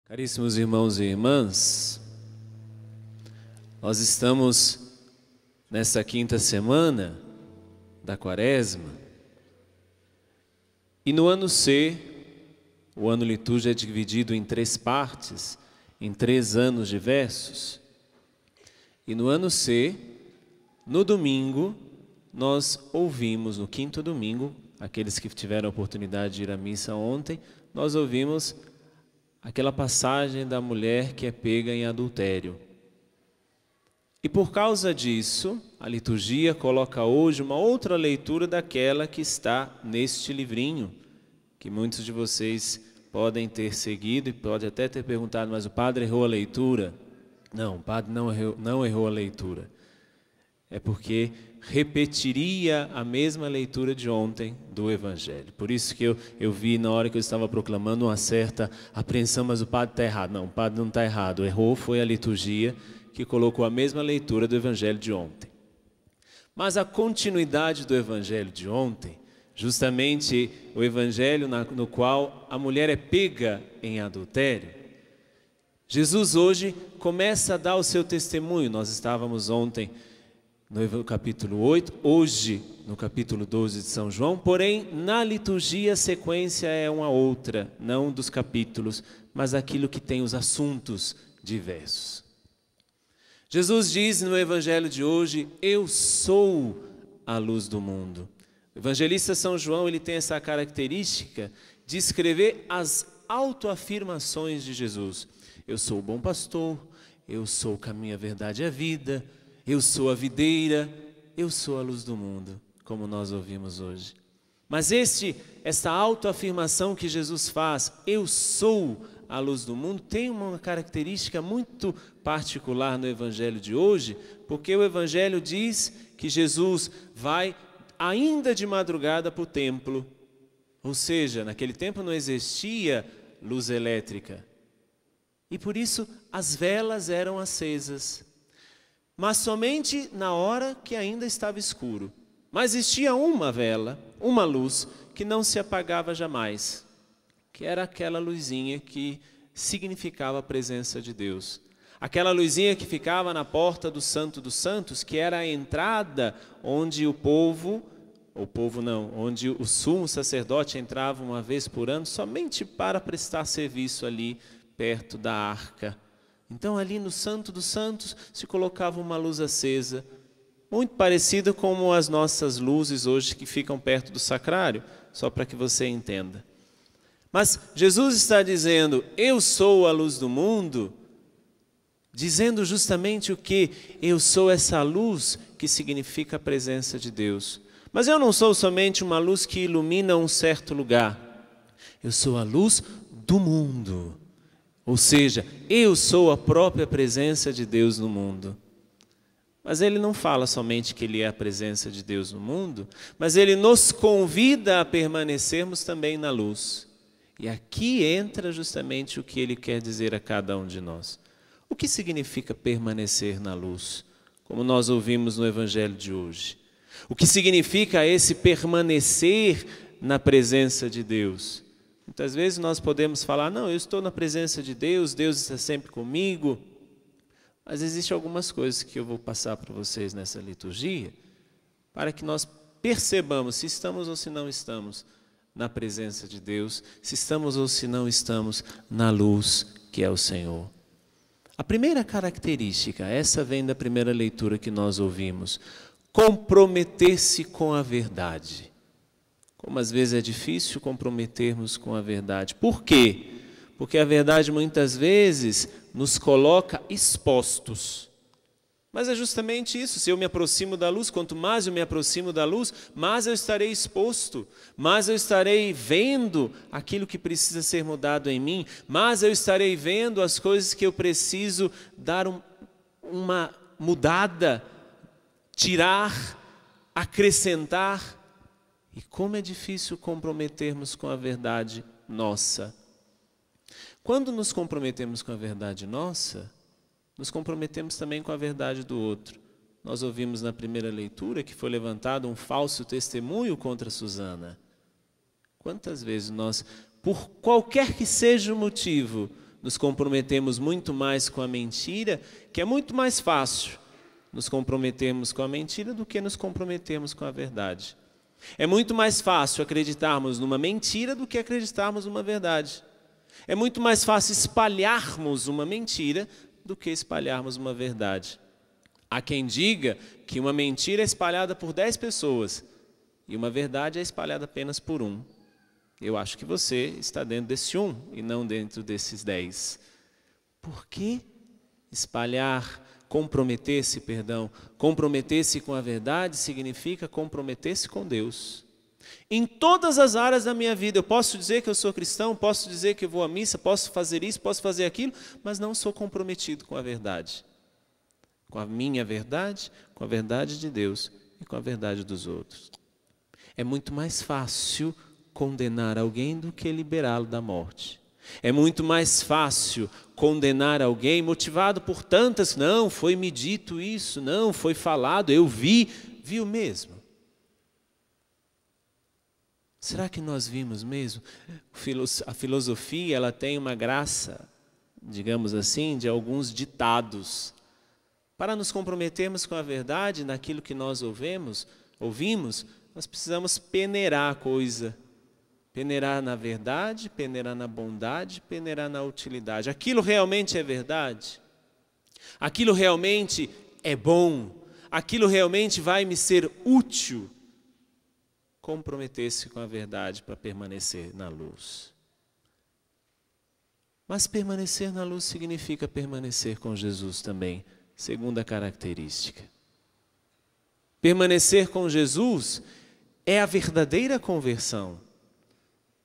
Caríssimos irmãos e irmãs, nós estamos nesta quinta semana da Quaresma e no ano C, o ano litúrgico é dividido em 3 partes, em 3 anos diversos. E no ano C, no domingo, nós ouvimos, no quinto domingo, aqueles que tiveram a oportunidade de ir à missa ontem, nós ouvimos aquela passagem da mulher que é pega em adultério. E por causa disso, a liturgia coloca hoje uma outra leitura daquela que está neste livrinho, que muitos de vocês podem ter seguido e pode até ter perguntado, mas o padre errou a leitura? Não, o padre não errou a leitura. É porque repetiria a mesma leitura de ontem do Evangelho. Por isso que eu vi na hora que eu estava proclamando uma certa apreensão, mas o padre está errado. Não, o padre não está errado. Errou foi a liturgia que colocou a mesma leitura do Evangelho de ontem. Mas a continuidade do Evangelho de ontem, justamente o Evangelho no qual a mulher é pega em adultério, Jesus hoje começa a dar o seu testemunho. Nós estávamos ontem no capítulo 8, hoje no capítulo 12 de São João, porém na liturgia a sequência é uma outra, não dos capítulos, mas aquilo que tem os assuntos diversos. Jesus diz no Evangelho de hoje, eu sou a luz do mundo. O evangelista São João ele tem essa característica de escrever as autoafirmações de Jesus. Eu sou o bom pastor, eu sou o caminho, a verdade e a vida, eu sou a videira, eu sou a luz do mundo, como nós ouvimos hoje. Mas essa autoafirmação que Jesus faz, eu sou a luz do mundo, tem uma característica muito particular no Evangelho de hoje, porque o Evangelho diz que Jesus vai ainda de madrugada para o templo, ou seja, naquele tempo não existia luz elétrica, e por isso as velas eram acesas. Mas somente na hora que ainda estava escuro. Mas existia uma vela, uma luz, que não se apagava jamais, que era aquela luzinha que significava a presença de Deus. Aquela luzinha que ficava na porta do Santo dos Santos, que era a entrada onde onde o sumo sacerdote entrava uma vez por ano, somente para prestar serviço ali perto da arca. Então ali no Santo dos Santos se colocava uma luz acesa, muito parecida com as nossas luzes hoje que ficam perto do sacrário, só para que você entenda. Mas Jesus está dizendo, eu sou a luz do mundo, dizendo justamente o que? Eu sou essa luz que significa a presença de Deus. Mas eu não sou somente uma luz que ilumina um certo lugar, eu sou a luz do mundo. Ou seja, eu sou a própria presença de Deus no mundo. Mas ele não fala somente que ele é a presença de Deus no mundo, mas ele nos convida a permanecermos também na luz. E aqui entra justamente o que ele quer dizer a cada um de nós. O que significa permanecer na luz? Como nós ouvimos no Evangelho de hoje. O que significa esse permanecer na presença de Deus? Muitas vezes nós podemos falar, não, eu estou na presença de Deus, Deus está sempre comigo. Mas existem algumas coisas que eu vou passar para vocês nessa liturgia, para que nós percebamos se estamos ou se não estamos na presença de Deus, se estamos ou se não estamos na luz que é o Senhor. A primeira característica, essa vem da primeira leitura que nós ouvimos, comprometer-se com a verdade. Como às vezes é difícil comprometermos com a verdade. Por quê? Porque a verdade muitas vezes nos coloca expostos. Mas é justamente isso, se eu me aproximo da luz, quanto mais eu me aproximo da luz, mais eu estarei exposto, mais eu estarei vendo aquilo que precisa ser mudado em mim, mais eu estarei vendo as coisas que eu preciso dar uma mudada, tirar, acrescentar. E como é difícil comprometermos com a verdade nossa. Quando nos comprometemos com a verdade nossa, nos comprometemos também com a verdade do outro. Nós ouvimos na primeira leitura que foi levantado um falso testemunho contra Susana. Quantas vezes nós, por qualquer que seja o motivo, nos comprometemos muito mais com a mentira, que é muito mais fácil nos comprometermos com a mentira do que nos comprometermos com a verdade. É muito mais fácil acreditarmos numa mentira do que acreditarmos numa verdade. É muito mais fácil espalharmos uma mentira do que espalharmos uma verdade. Há quem diga que uma mentira é espalhada por 10 pessoas e uma verdade é espalhada apenas por um. Eu acho que você está dentro desse um e não dentro desses 10. Por que comprometer-se com a verdade significa comprometer-se com Deus. Em todas as áreas da minha vida, eu posso dizer que eu sou cristão, posso dizer que eu vou à missa, posso fazer isso, posso fazer aquilo, mas não sou comprometido com a verdade. Com a minha verdade, com a verdade de Deus e com a verdade dos outros. É muito mais fácil condenar alguém do que liberá-lo da morte. É muito mais fácil condenar alguém motivado por tantas, não, foi-me dito isso, não, foi falado, eu viu mesmo. Será que nós vimos mesmo? A filosofia, ela tem uma graça, digamos assim, de alguns ditados. Para nos comprometermos com a verdade, naquilo que nós ouvimos, nós precisamos peneirar a coisa. Peneirar na verdade, peneirar na bondade, peneirar na utilidade. Aquilo realmente é verdade? Aquilo realmente é bom? Aquilo realmente vai me ser útil? Comprometer-se com a verdade para permanecer na luz. Mas permanecer na luz significa permanecer com Jesus também, segunda característica. Permanecer com Jesus é a verdadeira conversão.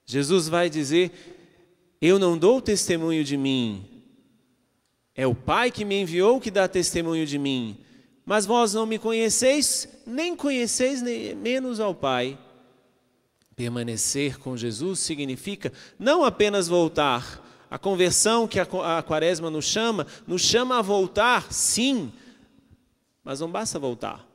Jesus vai dizer, eu não dou testemunho de mim, é o Pai que me enviou que dá testemunho de mim, mas vós não me conheceis, nem conheceis nem menos ao Pai. Permanecer com Jesus significa não apenas voltar. A conversão que a Quaresma nos chama a voltar, sim, mas não basta voltar.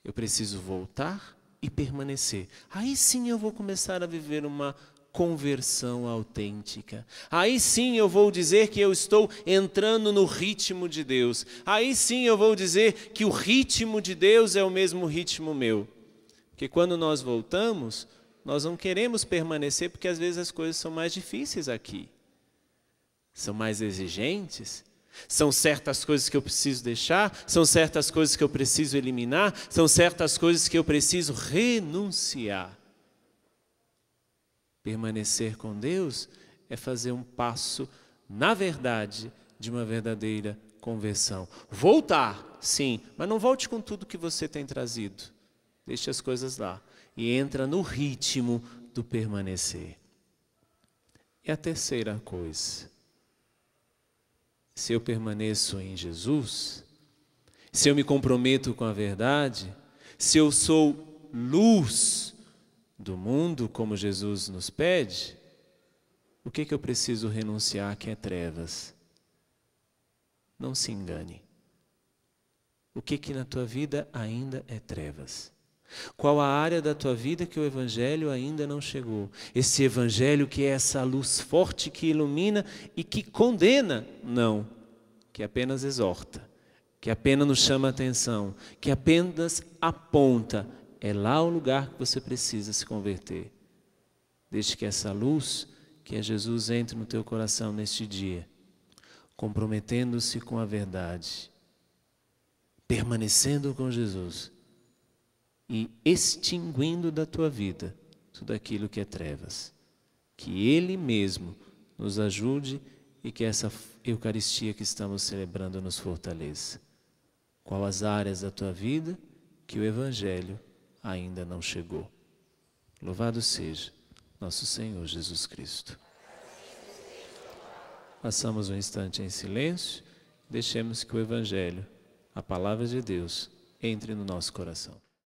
Eu preciso voltar e permanecer. Aí sim eu vou começar a viver uma conversão autêntica. Aí sim eu vou dizer que eu estou entrando no ritmo de Deus. Aí sim eu vou dizer que o ritmo de Deus é o mesmo ritmo meu. Porque quando nós voltamos, nós não queremos permanecer porque às vezes as coisas são mais difíceis aqui. São mais exigentes. São certas coisas que eu preciso deixar, são certas coisas que eu preciso eliminar, são certas coisas que eu preciso renunciar. Permanecer com Deus é fazer um passo, na verdade, de uma verdadeira conversão. Voltar, sim, mas não volte com tudo que você tem trazido. Deixe as coisas lá e entra no ritmo do permanecer. E a terceira coisa. Se eu permaneço em Jesus, se eu me comprometo com a verdade, se eu sou luz do mundo, como Jesus nos pede, o que eu preciso renunciar que é trevas? Não se engane. O que na tua vida ainda é trevas? Qual a área da tua vida que o Evangelho ainda não chegou? Esse Evangelho que é essa luz forte que ilumina e que condena? Não, que apenas exorta, que apenas nos chama a atenção, que apenas aponta. É lá o lugar que você precisa se converter. Deixe que essa luz, que é Jesus, entre no teu coração neste dia, comprometendo-se com a verdade, permanecendo com Jesus, e extinguindo da tua vida tudo aquilo que é trevas. Que Ele mesmo nos ajude e que essa Eucaristia que estamos celebrando nos fortaleça. Qual as áreas da tua vida que o Evangelho ainda não chegou? Louvado seja nosso Senhor Jesus Cristo. Passamos um instante em silêncio, deixemos que o Evangelho, a palavra de Deus, entre no nosso coração.